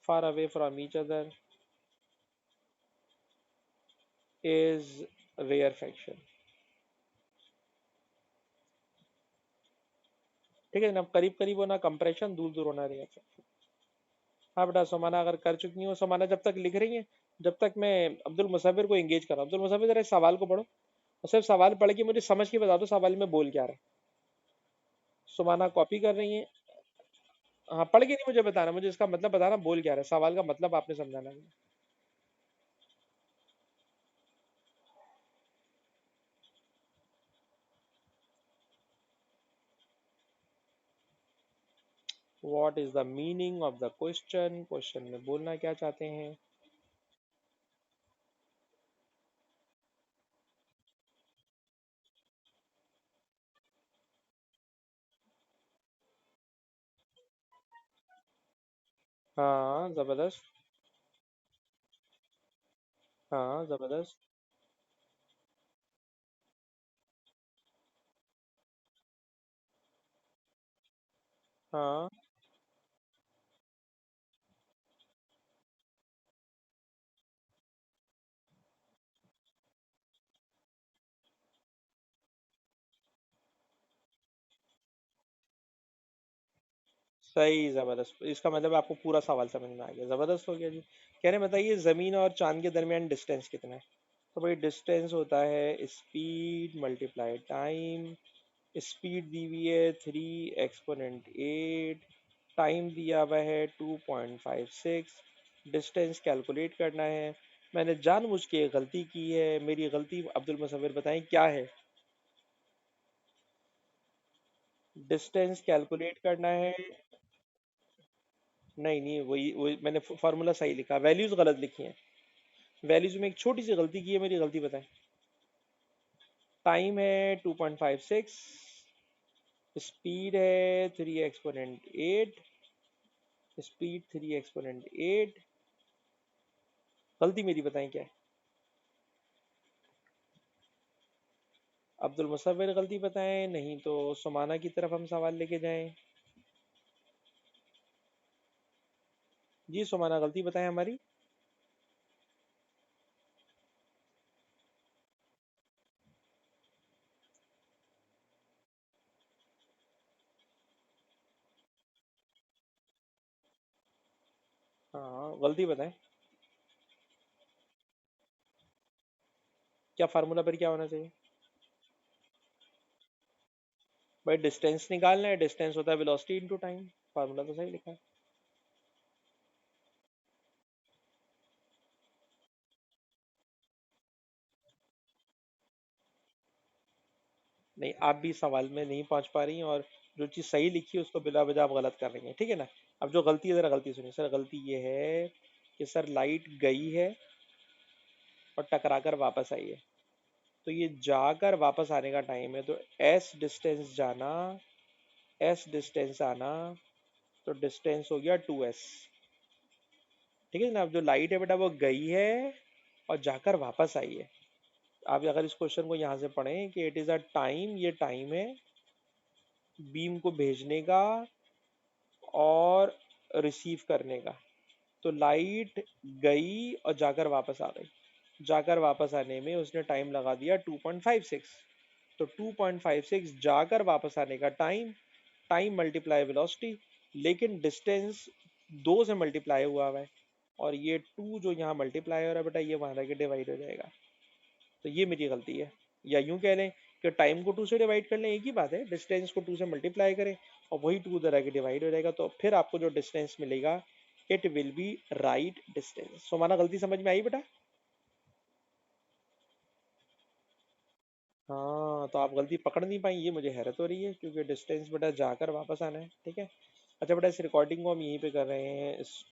far away from each other is rarefaction. ठीक है ना, करीब करीब होना कंप्रेशन, दूर दूर होना रेयर फैक्शन। हाँ बेटा सुमाना अगर कर चुकी हो, सुमाना जब तक लिख रही है, जब तक मैं अब्दुल मुसव्विर को एंगेज कर रहा हूँ। अब्दुल मुसव्विर जरा इस सवाल को पढ़ो, और सिर्फ सवाल पढ़ के मुझे समझ के बता दो सवाल में बोल क्या रहा है। सुमाना कॉपी कर रही है। हाँ, पढ़ के नहीं मुझे बताना, मुझे इसका मतलब बताना बोल क्या रहा है, सवाल का मतलब आपने समझाना है। What is the meaning of the question, question में बोलना क्या चाहते हैं। हाँ जबरदस्त। हाँ जबरदस्त। हाँ सही, जबरदस्त। इसका मतलब आपको पूरा सवाल समझ में आ गया, जबरदस्त हो गया जी। कह रहे बताइए जमीन और चांद के दरमियान डिस्टेंस कितना है? तो भाई डिस्टेंस होता है स्पीड मल्टीप्लाई टाइम। स्पीड दी हुई है 3 एक्सपोनेंट 8, टाइम दिया हुआ है 2.56, डिस्टेंस कैलकुलेट करना है। मैंने जानबूझ के गलती की है, मेरी गलती अब्दुल मुसव्विर बताएं क्या है? डिस्टेंस कैलकुलेट करना है। नहीं नहीं, वही वही मैंने फार्मूला सही लिखा, वैल्यूज गलत लिखी हैं। वैल्यूज में एक छोटी सी गलती की है, मेरी गलती बताएं। टाइम है 2.56, स्पीड है 3 एक्सपोनेंट 8, स्पीड 3 एक्सपोनेंट 8। गलती मेरी बताएं क्या है? अब्दुल मुसव्विर गलती बताएं, नहीं तो सुमाना की तरफ हम सवाल लेके जाएं। जी सुमाना, गलती बताएं हमारी। हाँ गलती बताएं। क्या फार्मूला पर क्या होना चाहिए? भाई डिस्टेंस निकालना है, डिस्टेंस होता है वेलोसिटी इनटू टाइम। फार्मूला तो सही लिखा है। नहीं, आप भी सवाल में नहीं पहुंच पा रही हैं, और जो चीज़ सही लिखी है उसको बिला वजह आप गलत कर रही हैं, ठीक है ना? अब जो गलती है, ज़रा गलती सुनिए सर। गलती ये है कि सर लाइट गई है और टकरा कर वापस आई है, तो ये जाकर वापस आने का टाइम है। तो एस डिस्टेंस जाना, एस डिस्टेंस आना, तो डिस्टेंस हो गया 2s। ठीक है ना? अब जो लाइट है बेटा वो गई है और जाकर वापस आई है। आप अगर इस क्वेश्चन को यहाँ से पढ़ें कि इट इज़ अ टाइम, ये टाइम है बीम को भेजने का और रिसीव करने का। तो लाइट गई और जाकर वापस आ गई। जाकर वापस आने में उसने टाइम लगा दिया 2.56। तो 2.56 जाकर वापस आने का टाइम, टाइम मल्टीप्लाई वेलोसिटी, लेकिन डिस्टेंस 2 से मल्टीप्लाई हुआ है, और ये 2 जो यहाँ मल्टीप्लाई हो रहा है बेटा, ये वहां जाके डिवाइड हो जाएगा। तो ये मेरी गलती है। या यूं कह लें कि टाइम को 2 से डिवाइड कर लें, एक ही बात है, डिस्टेंस को 2 से मल्टीप्लाई करें और वही 2 उधर आके डिवाइड हो जाएगा, तो फिर आपको जो डिस्टेंस मिलेगा it will be right distance. So माना गलती समझ में आई बेटा? हाँ, तो आप गलती पकड़ नहीं पाई, ये मुझे हैरत हो रही है, क्योंकि डिस्टेंस बेटा जाकर वापस आना है, ठीक है। अच्छा बेटा, इस रिकॉर्डिंग को हम यहीं पे कर रहे हैं।